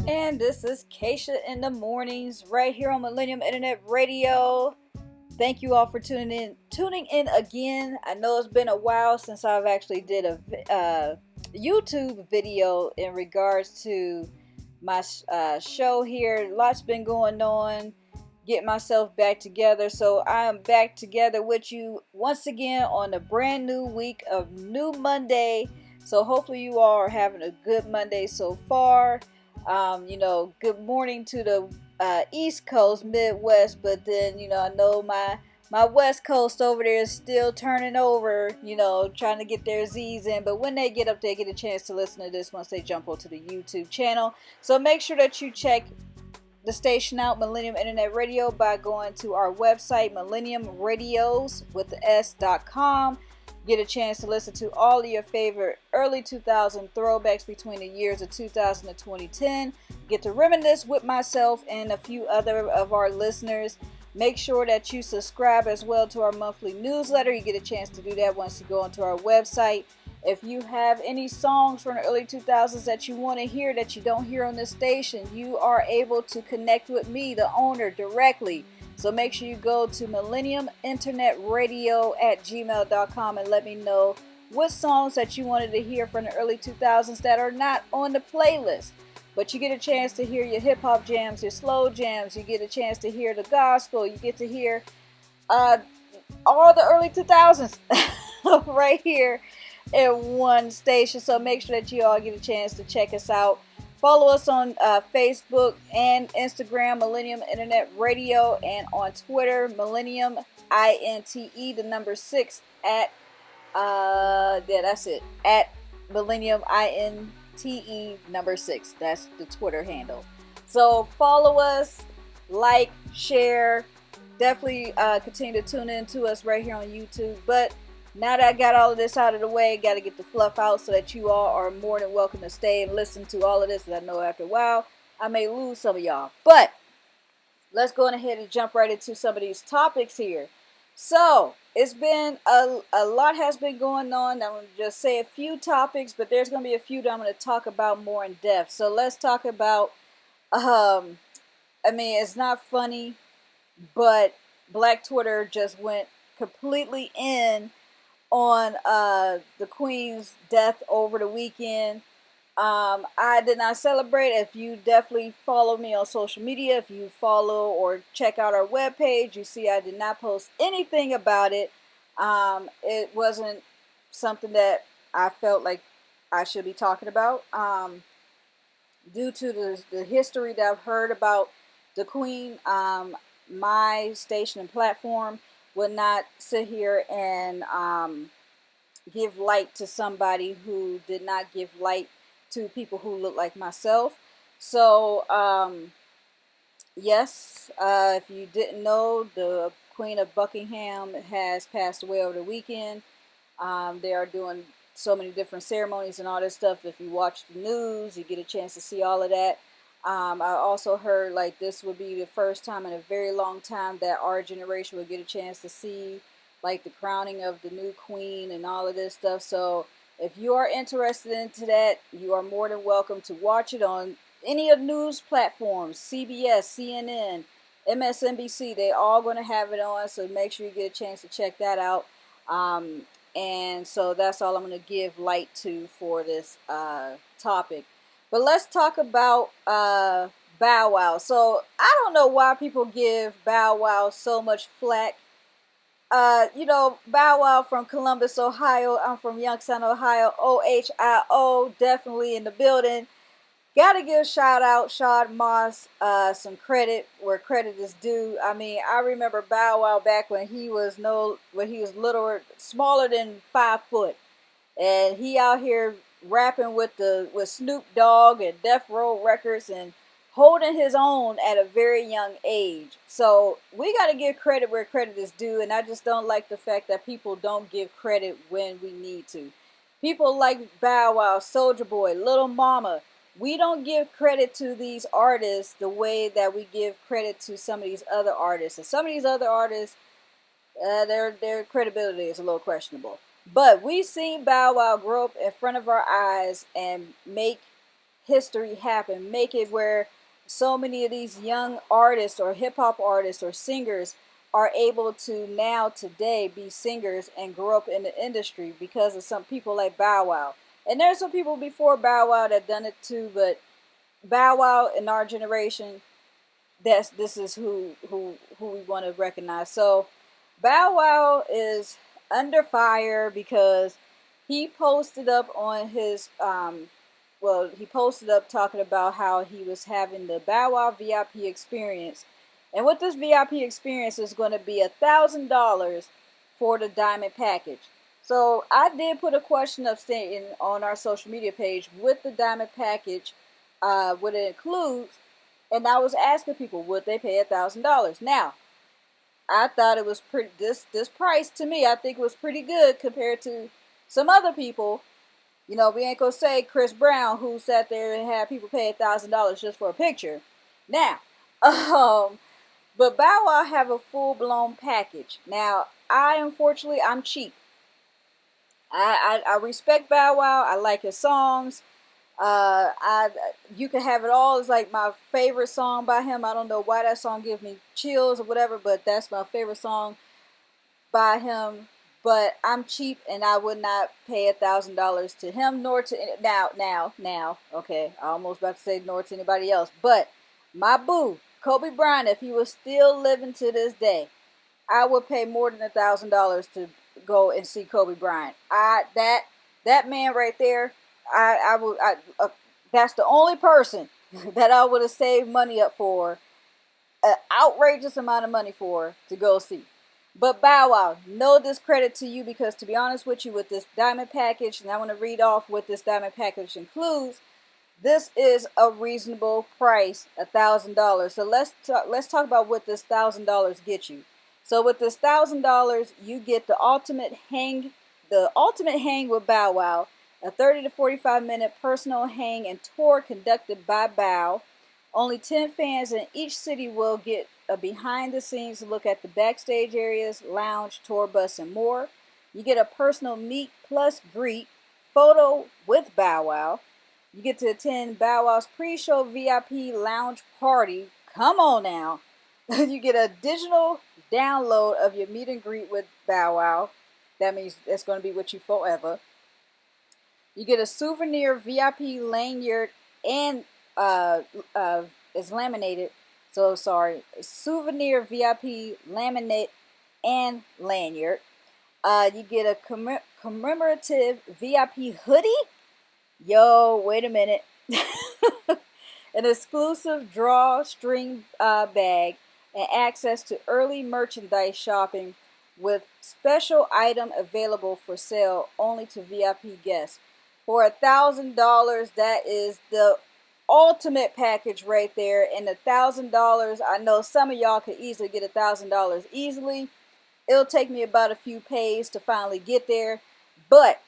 And this is Kayshia in the Mornings, right here on Millennium Internet Radio. Thank you all for tuning in again. I know it's been a while since I've actually did a YouTube video in regards to my show here. Lots been going on. Get myself back together. So I am back together with you once again on a brand new week of New Monday. So hopefully you all are having a good Monday so far. Good morning to the East Coast, Midwest, but then I know my West Coast over there is still turning over, trying to get their Z's in. But when they get up, they get a chance to listen to this once they jump onto the YouTube channel. So make sure that you check the station out, Millennium Internet Radio, by going to our website, millenniumradios with the s.com. Get a chance to listen to all of your favorite early 2000 throwbacks between the years of 2000 and 2010. Get to reminisce with myself and a few other of our listeners. Make sure that you subscribe as well to our monthly newsletter. You get a chance to do that once you go onto our website. If you have any songs from the early 2000s that you want to hear that you don't hear on this station, you are able to connect with me, the owner, directly. So make sure you go to millenniuminternetradio@gmail.com and let me know what songs that you wanted to hear from the early 2000s that are not on the playlist. But you get a chance to hear your hip-hop jams, your slow jams. You get a chance to hear the gospel. You get to hear all the early 2000s right here in one station. So make sure that you all get a chance to check us out. Follow us on Facebook and Instagram, Millennium Internet Radio, and on Twitter, Millennium INTE, the number 6 at that's it, at Millennium INTE number 6. That's the Twitter handle. So follow us, like, share. Definitely continue to tune in to us right here on YouTube. But now that I got all of this out of the way, got to get the fluff out so that you all are more than welcome to stay and listen to all of this. And I know after a while, I may lose some of y'all. But let's go ahead and jump right into some of these topics here. So, it's been a lot has been going on. I'm going to just say a few topics, but there's going to be a few that I'm going to talk about more in depth. So, let's talk about, it's not funny, but Black Twitter just went completely in on the Queen's death over the weekend. I did not celebrate. If you definitely follow me on social media, if you follow or check out our webpage, you see I did not post anything about it. It wasn't something that I felt like I should be talking about. Due to the history that I've heard about the Queen, my station and platform would not sit here and give light to somebody who did not give light to people who look like myself. So, yes, if you didn't know, the Queen of Buckingham has passed away over the weekend. They are doing so many different ceremonies and all this stuff. If you watch the news, you get a chance to see all of that. I also heard like this would be the first time in a very long time that our generation would get a chance to see like the crowning of the new queen and all of this stuff. So if you are interested into that, you are more than welcome to watch it on any of the news platforms, CBS, CNN, MSNBC. They all going to have it on, so make sure you get a chance to check that out. And so that's all I'm going to give light to for this topic. But let's talk about Bow Wow. So I don't know why people give Bow Wow so much flack. Bow Wow from Columbus, Ohio. I'm from Youngstown, Ohio. OHIO, definitely in the building. Gotta give shout out Shad Moss some credit where credit is due. I mean, I remember Bow Wow back when he was little, smaller than 5 foot, and he out here rapping with Snoop Dogg and Death Row Records and holding his own at a very young age. So we got to give credit where credit is due, and I just don't like the fact that people don't give credit when we need to. People like Bow Wow, Soulja Boy, Little Mama, we don't give credit to these artists the way that we give credit to some of these other artists. And some of these other artists, their credibility is a little questionable. But we seen Bow Wow grow up in front of our eyes and make history happen. Make it where so many of these young artists or hip hop artists or singers are able to now today be singers and grow up in the industry because of some people like Bow Wow. And there's some people before Bow Wow that done it too, but Bow Wow in our generation, this is who we want to recognize. So Bow Wow is under fire because he posted up on his he posted up talking about how he was having the Bow Wow VIP experience, and with this VIP experience is going to be $1,000 for the diamond package. So I did put a question up stating on our social media page with the diamond package, what it includes, and I was asking people would they pay $1,000. Now I thought it was pretty. This price to me, I think it was pretty good compared to some other people. You know, we ain't gonna say Chris Brown who sat there and had people pay $1,000 just for a picture. Now, but Bow Wow have a full blown package. Now, unfortunately I'm cheap. I respect Bow Wow. I like his songs. I You Can Have It All is like my favorite song by him. I don't know why that song gives me chills or whatever, but that's my favorite song by him. But I'm cheap, and I would not pay $1,000 to him nor to now. Okay, I almost about to say nor to anybody else, but my boo, Kobe Bryant, if he was still living to this day, I would pay more than $1,000 to go and see Kobe Bryant. That man right there, I would that's the only person that I would have saved money up for an outrageous amount of money for to go see. But Bow Wow, no discredit to you because to be honest with you, with this diamond package, and I want to read off what this diamond package includes. This is a reasonable price, $1,000. So let's talk about what this $1,000 gets you. So with this $1,000, you get the ultimate hang with Bow Wow, a 30 to 45 minute personal hang and tour conducted by Bow. Only 10 fans in each city will get a behind the scenes look at the backstage areas, lounge, tour bus, and more. You get a personal meet plus greet photo with Bow Wow. You get to attend Bow Wow's pre-show VIP lounge party. Come on now. You get a digital download of your meet and greet with Bow Wow. That means it's going to be with you forever. You get a souvenir VIP lanyard and is laminated. So sorry, souvenir VIP laminate and lanyard. You get a commemorative VIP hoodie. Yo, wait a minute. An exclusive drawstring bag and access to early merchandise shopping with special item available for sale only to VIP guests. For $1,000, that is the ultimate package right there. And $1,000, I know some of y'all could easily get $1,000 easily. It'll take me about a few pays to finally get there, but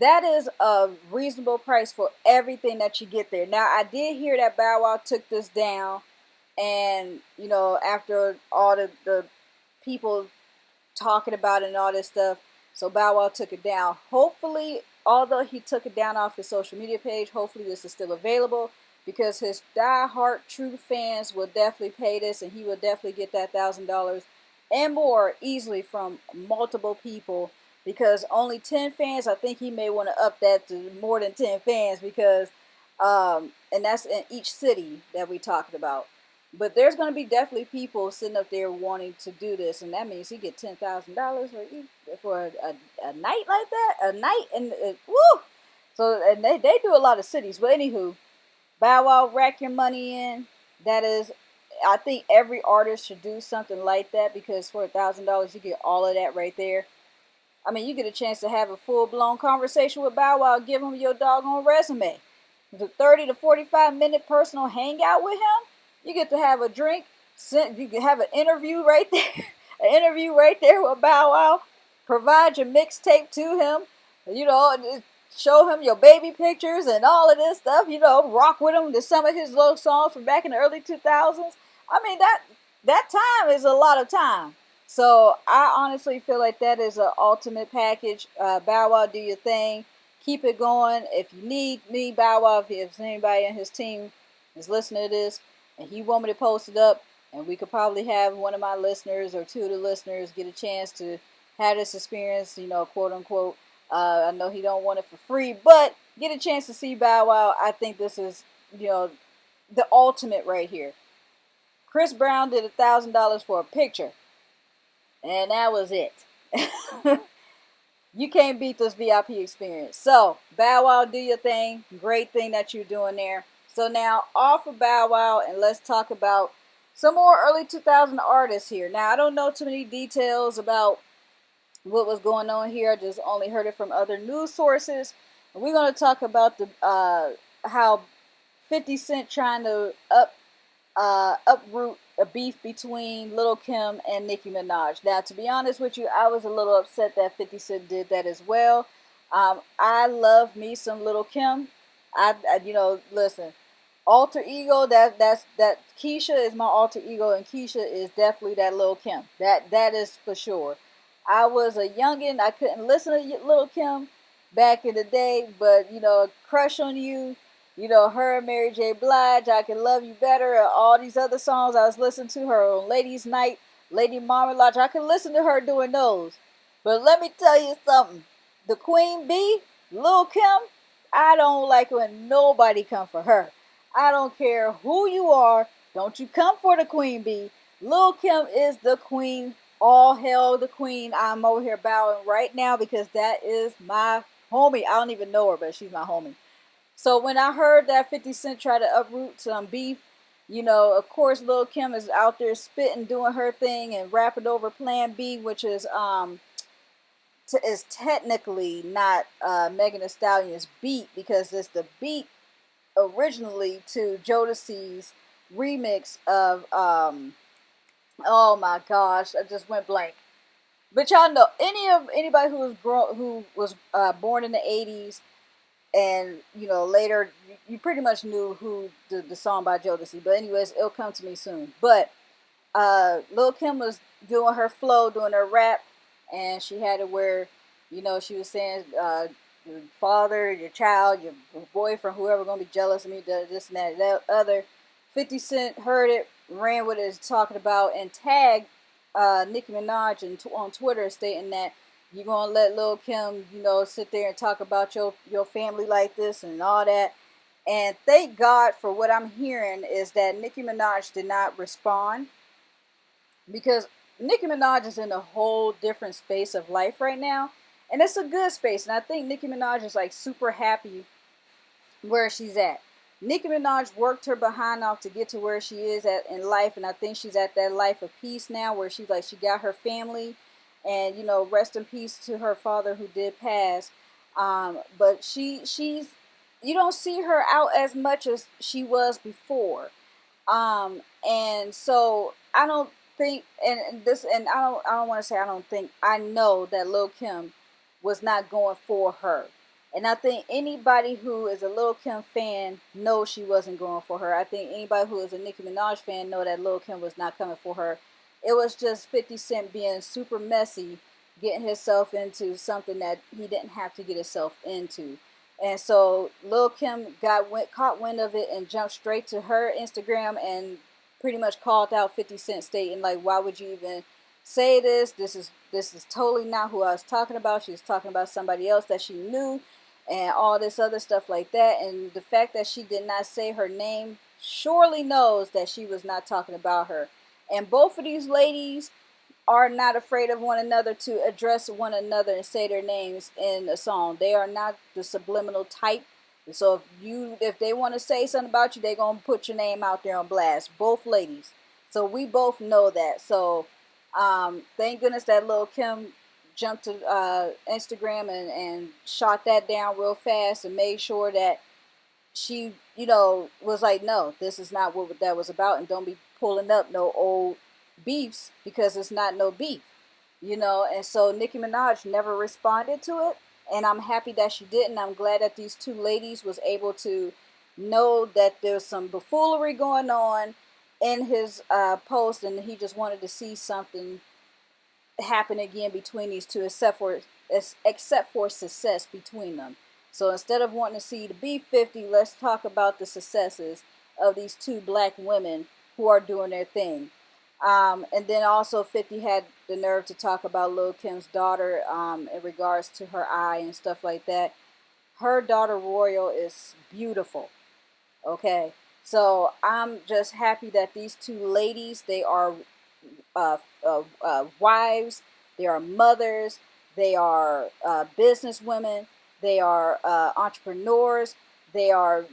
that is a reasonable price for everything that you get there. Now, I did hear that Bow Wow took this down, and you know, after all the people talking about it and all this stuff, so Bow Wow took it down. Hopefully, although he took it down off his social media page, hopefully this is still available because his die-hard true fans will definitely pay this, and he will definitely get that $1,000 and more easily from multiple people. Because only 10 fans, I think he may want to up that to more than 10 fans because, and that's in each city that we talking about. But there's going to be definitely people sitting up there wanting to do this, and that means he get $10,000 for a night like that, a night, and woo. So and they do a lot of cities, but anywho, Bow Wow, rack your money in. That is, I think every artist should do something like that because for $1,000 you get all of that right there. I mean, you get a chance to have a full-blown conversation with Bow Wow, give him your doggone resume. The 30 to 45-minute personal hangout with him, you get to have a drink, you can have an interview right there, an interview right there with Bow Wow, provide your mixtape to him, you know, show him your baby pictures and all of this stuff, you know, rock with him to some of his little songs from back in the early 2000s. I mean, that time is a lot of time. So I honestly feel like that is an ultimate package. Bow Wow, do your thing. keep it going. If you need me, Bow Wow, if anybody in his team is listening to this and he want me to post it up, and we could probably have one of my listeners or two of the listeners get a chance to have this experience, quote unquote. I know he don't want it for free, but get a chance to see Bow Wow. I think this is, the ultimate right here. Chris Brown did $1,000 for a picture, and that was it. You can't beat this VIP experience. So, Bow Wow, do your thing. Great thing that you're doing there. So now, off of Bow Wow, and let's talk about some more early 2000 artists here. Now, I don't know too many details about what was going on here. I just only heard it from other news sources. And we're going to talk about the how 50 Cent trying to uproot a beef between Lil' Kim and Nicki Minaj. Now, to be honest with you, I was a little upset that 50 Cent did that as well. I love me some Lil' Kim. Listen, alter ego. That Kayshia is my alter ego, and Kayshia is definitely that Lil' Kim. That is for sure. I was a youngin'. I couldn't listen to Lil' Kim back in the day, but Crush on You. Her and Mary J. Blige, I Can Love You Better, and all these other songs I was listening to her on Ladies Night, Lady Marmalade. I could listen to her doing those. But let me tell you something. The Queen Bee, Lil' Kim, I don't like when nobody come for her. I don't care who you are. Don't you come for the Queen Bee. Lil' Kim is the queen. All hail the queen. I'm over here bowing right now because that is my homie. I don't even know her, but she's my homie. So when I heard that 50 Cent tried to uproot some beef, of course Lil' Kim is out there spitting, doing her thing, and rapping over Plan B, which is is technically not Megan Thee Stallion's beat, because it's the beat originally to Jodeci's remix of oh my gosh, I just went blank. But y'all know anybody who was born in the 80s, and later you pretty much knew who the song by Jodeci. But anyways, it'll come to me soon. But Lil' Kim was doing her flow, doing her rap, and she had it where she was saying your father, your child, your boyfriend, whoever gonna be jealous of me, this and that other. 50 Cent heard it, ran with it, talking about, and tagged Nicki Minaj on Twitter, stating that you're gonna let Lil' Kim, sit there and talk about your family like this and all that. And thank God for what I'm hearing is that Nicki Minaj did not respond, because Nicki Minaj is in a whole different space of life right now, and it's a good space. And I think Nicki Minaj is like super happy where she's at. Nicki Minaj worked her behind off to get to where she is at in life, and I think she's at that life of peace now, where she's like, she got her family, and rest in peace to her father who did pass. But she's you don't see her out as much as she was before. And so I don't think, and I don't want to say I don't think, I know that Lil' Kim was not going for her. And I think anybody who is a Lil' Kim fan knows she wasn't going for her. I think anybody who is a Nicki Minaj fan know that Lil' Kim was not coming for her. It was just 50 Cent being super messy, getting himself into something that he didn't have to get himself into. And so Lil' Kim caught wind of it and jumped straight to her Instagram and pretty much called out 50 Cent, stating like, why would you even say this? This is totally not who I was talking about. She was talking about somebody else that she knew, and all this other stuff like that. And the fact that she did not say her name surely knows that she was not talking about her. And both of these ladies are not afraid of one another to address one another and say their names in a song. They are not the subliminal type. So if they want to say something about you, they're going to put your name out there on blast. Both ladies. So we both know that. So thank goodness that Lil' Kim jumped to Instagram and shot that down real fast and made sure that she, was like, no, this is not what that was about, and don't be pulling up no old beefs, because it's not no beef, and so Nicki Minaj never responded to it, and I'm happy that she didn't. I'm glad that these two ladies was able to know that there's some buffoonery going on in his post, and he just wanted to see something happen again between these two, except for success between them. So instead of wanting to see the B50, let's talk about the successes of these two black women who are doing their thing. And then also 50 had the nerve to talk about Lil Kim's daughter in regards to her eye and stuff like that. Her daughter Royal is beautiful. Okay, so I'm just happy that these two ladies, they are wives, they are mothers, they are business women, they are entrepreneurs, they are,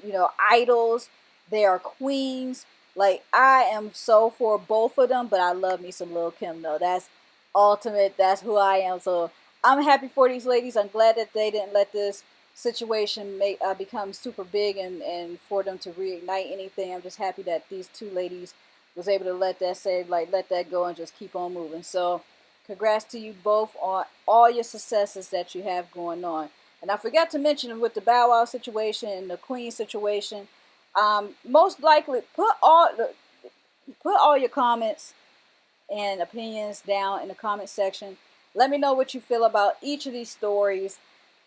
idols, they are queens. Like, I am so for both of them, but I love me some Lil Kim though. That's ultimate. That's who I am. So I'm happy for these ladies. I'm glad that they didn't let this situation make become super big and for them to reignite anything. I'm just happy that these two ladies was able to let that go and just keep on moving. So congrats to you both on all your successes that you have going on. And I forgot to mention with the Bow Wow situation and the Queen situation, most likely put all your comments and opinions down in the comment section. Let me know what you feel about each of these stories.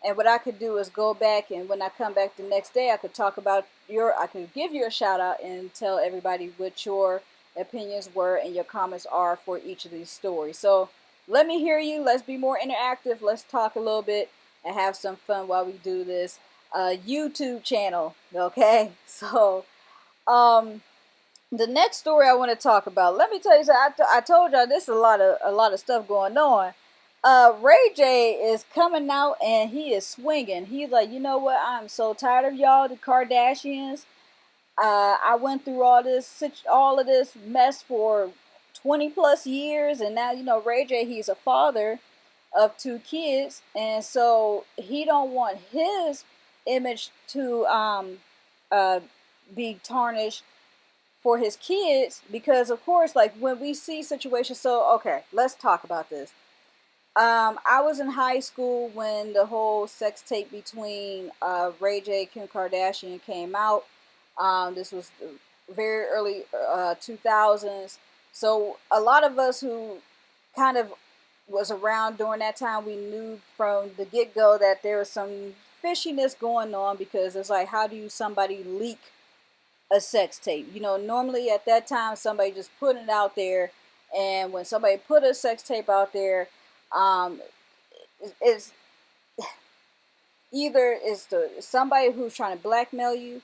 And what I could do is go back, and when I come back the next day, I could talk about I could give you a shout out and tell everybody what your opinions were and your comments are for each of these stories. So let me hear you. Let's be more interactive. Let's talk a little bit and have some fun while we do this YouTube channel. Okay. So, the next story I want to talk about. Let me tell you something. I told y'all this is a lot of stuff going on. Ray J is coming out and he is swinging. He's like, you know what? I'm so tired of y'all, the Kardashians. I went through all of this mess for 20 plus years, and now Ray J. He's a father of two kids, and so he don't want his image to be tarnished for his kids, because of course, like when we see situations. So okay, let's talk about this. I was in high school when the whole sex tape between Ray J and Kim Kardashian came out. This was very early 2000s. So a lot of us who kind of was around during that time, we knew from the get-go that there was some fishiness going on, because it's like, how do somebody leak a sex tape? Normally at that time, somebody just put it out there, and when somebody put a sex tape out there, um, it's either somebody who's trying to blackmail you,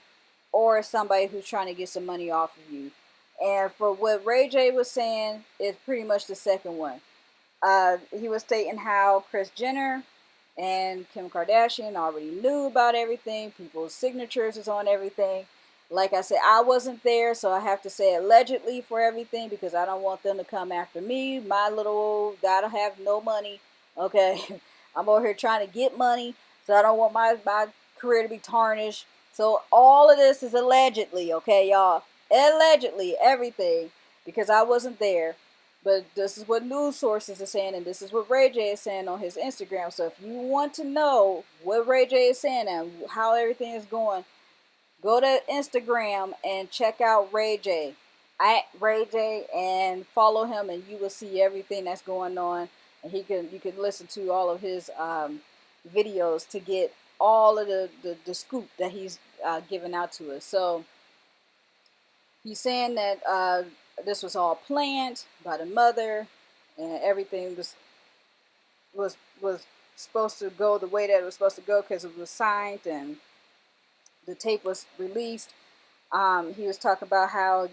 or somebody who's trying to get some money off of you. And for what Ray J was saying, it's pretty much the second one. He was stating how Kris Jenner and Kim Kardashian already knew about everything. People's signatures is on everything. Like I said, I wasn't there, so I have to say allegedly for everything, because I don't want them to come after me. My little old, I don't have no money. Okay, I'm over here trying to get money, so I don't want my career to be tarnished. So all of this is allegedly, okay, y'all? Allegedly, everything, because I wasn't there. But this is what news sources are saying, and this is what Ray J is saying on his Instagram. So if you want to know what Ray J is saying and how everything is going, go to Instagram and check out Ray J, at Ray J, and follow him, and you will see everything that's going on. And you can listen to all of his videos to get all of the scoop that he's giving out to us. So he's saying that this was all planned by the mother, and everything was supposed to go the way that it was supposed to go, because it was signed and the tape was released. He was talking about how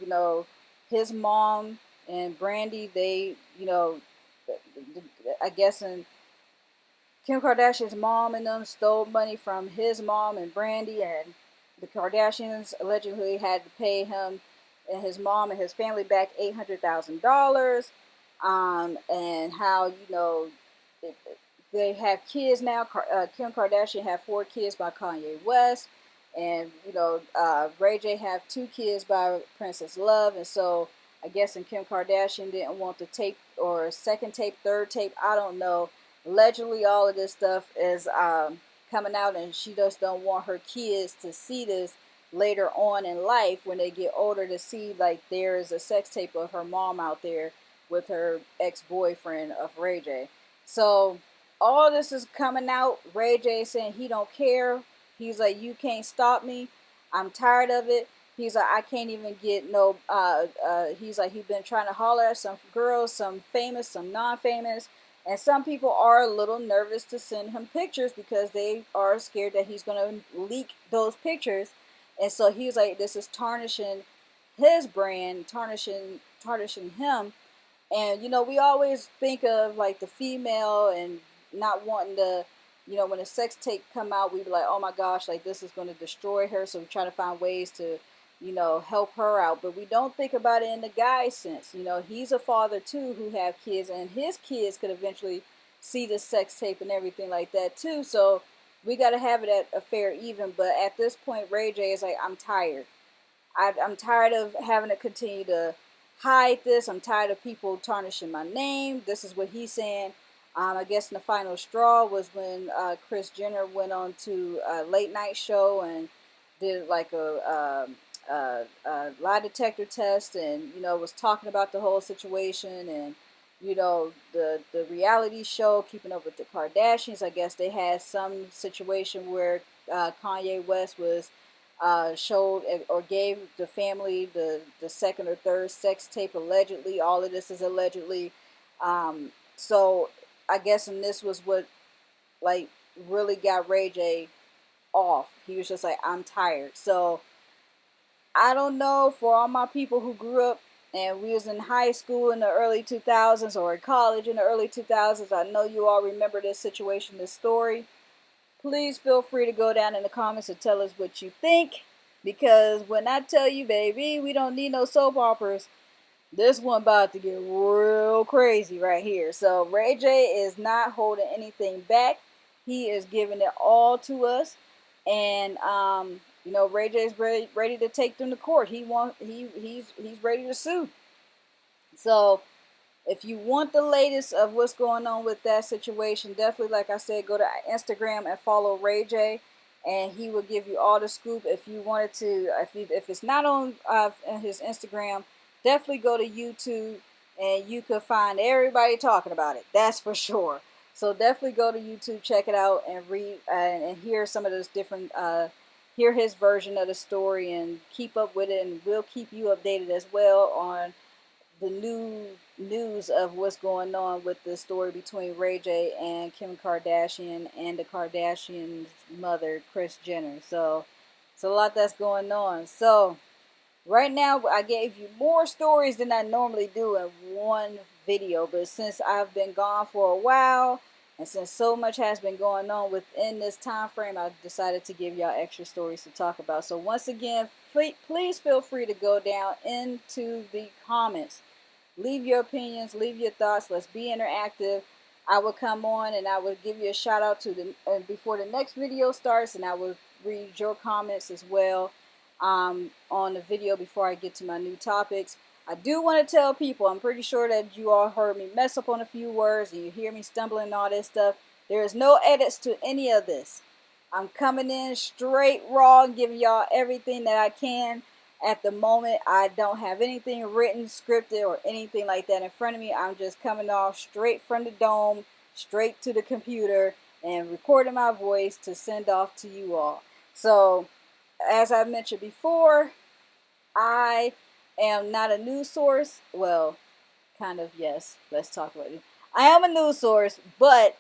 his mom and Brandy, they I guess in Kim Kardashian's mom and them stole money from his mom and Brandy, and the Kardashians allegedly had to pay him and his mom and his family back $800,000. And how they have kids now. Kim Kardashian had 4 kids by Kanye West, and Ray J have 2 kids by Princess Love. And so I guess Kim Kardashian didn't want the tape, or second tape, third tape, I don't know. Allegedly, all of this stuff is coming out, and she just don't want her kids to see this later on in life when they get older, to see like there is a sex tape of her mom out there with her ex-boyfriend of Ray J. So all this is coming out. Ray J saying he don't care He's like, you can't stop me. I'm tired of it. He's like, I can't even get no. He's like, he's been trying to holler at some girls, some famous, some non-famous, and some people are a little nervous to send him pictures because they are scared that he's gonna leak those pictures, and so he's like, this is tarnishing his brand, tarnishing him. And we always think of like the female and not wanting to, when a sex tape come out, we be like, oh my gosh, like this is going to destroy her. So we try to find ways to, help her out. But we don't think about it in the guy's sense. He's a father too who have kids, and his kids could eventually see the sex tape and everything like that too. So we got to have it at a fair even. But at this point, Ray J is like, I'm tired. I'm tired of having to continue to hide this. I'm tired of people tarnishing my name. This is what he's saying. I guess in the final straw was when Kris Jenner went on to a late night show and did like a lie detector test, and was talking about the whole situation, and the reality show Keeping Up with the Kardashians. I guess they had some situation where Kanye West was showed or gave the family the second or third sex tape allegedly. All of this is allegedly. So I guess, and this was what like really got Ray J off. He was just like, I'm tired. So I don't know, for all my people who grew up and we was in high school in the early 2000s or in college in the early 2000s, I know you all remember this situation, this story. Please feel free to go down in the comments and tell us what you think. Because when I tell you, baby, we don't need no soap operas, this one about to get real crazy right here. So Ray J is not holding anything back. He is giving it all to us. And Ray J is ready to take them to court. He's ready to sue. So if you want the latest of what's going on with that situation, definitely, like I said, go to Instagram and follow Ray J, and he will give you all the scoop. If you wanted to, if it's not on his Instagram, definitely go to YouTube, and you could find everybody talking about it. That's for sure. So definitely go to YouTube, check it out, and read and hear some of those different. Hear his version of the story and keep up with it, and we'll keep you updated as well on the new news of what's going on with the story between Ray J and Kim Kardashian and the Kardashians' mother, Kris Jenner. So it's a lot that's going on. So right now, I gave you more stories than I normally do in one video, but since I've been gone for a while, and since so much has been going on within this time frame, I decided to give y'all extra stories to talk about. So once again, please feel free to go down into the comments. Leave your opinions, leave your thoughts. Let's be interactive. I will come on and I will give you a shout out to before the next video starts, and I will read your comments as well on the video before I get to my new topics. I do want to tell people, I'm pretty sure that you all heard me mess up on a few words and you hear me stumbling and all this stuff. There is no edits to any of this. I'm coming in straight raw and giving y'all everything that I can. At the moment, I don't have anything written, scripted, or anything like that in front of me. I'm just coming off straight from the dome, straight to the computer, and recording my voice to send off to you all. So, as I mentioned before, I am not a news source. Well, kind of, yes. Let's talk about it. I am a news source, but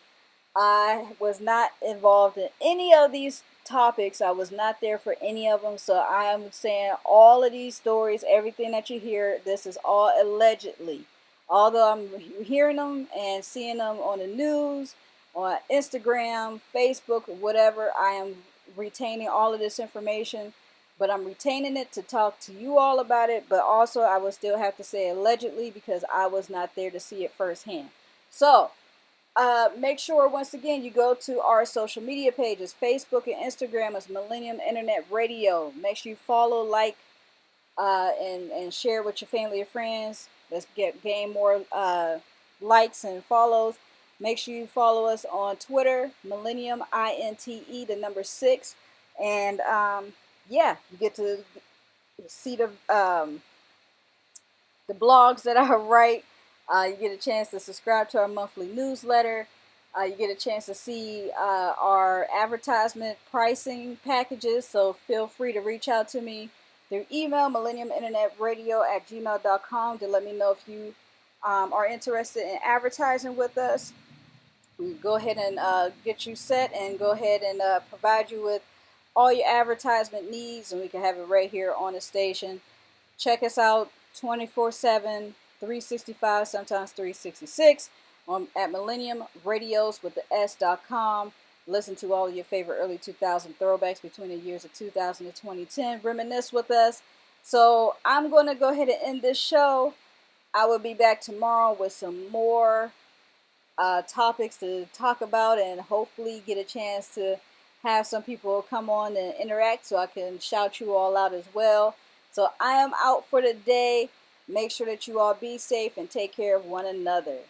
I was not involved in any of these topics. I was not there for any of them. So I am saying all of these stories, everything that you hear, this is all allegedly. Although I'm hearing them and seeing them on the news, on Instagram, Facebook, whatever, I am retaining all of this information. But I'm retaining it to talk to you all about it. But also I will still have to say allegedly because I was not there to see it firsthand. So make sure, once again, you go to our social media pages, Facebook and Instagram as Millennium Internet Radio. Make sure you follow, like, and share with your family and friends. Let's gain more likes and follows. Make sure you follow us on Twitter, Millennium INTE, the number 6. And yeah, you get to see the blogs that I write. You get a chance to subscribe to our monthly newsletter. You get a chance to see our advertisement pricing packages, so feel free to reach out to me through email, millenniuminternetradio@gmail.com, to let me know if you are interested in advertising with us. We go ahead and get you set and go ahead and provide you with all your advertisement needs, and we can have it right here on the station. Check us out 24/7, 365, sometimes 366 at Millennium Radios with the S.com. Listen to all of your favorite early 2000 throwbacks between the years of 2000 and 2010. Reminisce with us. So I'm going to go ahead and end this show. I will be back tomorrow with some more topics to talk about, and hopefully get a chance to have some people come on and interact so I can shout you all out as well. So I am out for the day. Make sure that you all be safe and take care of one another.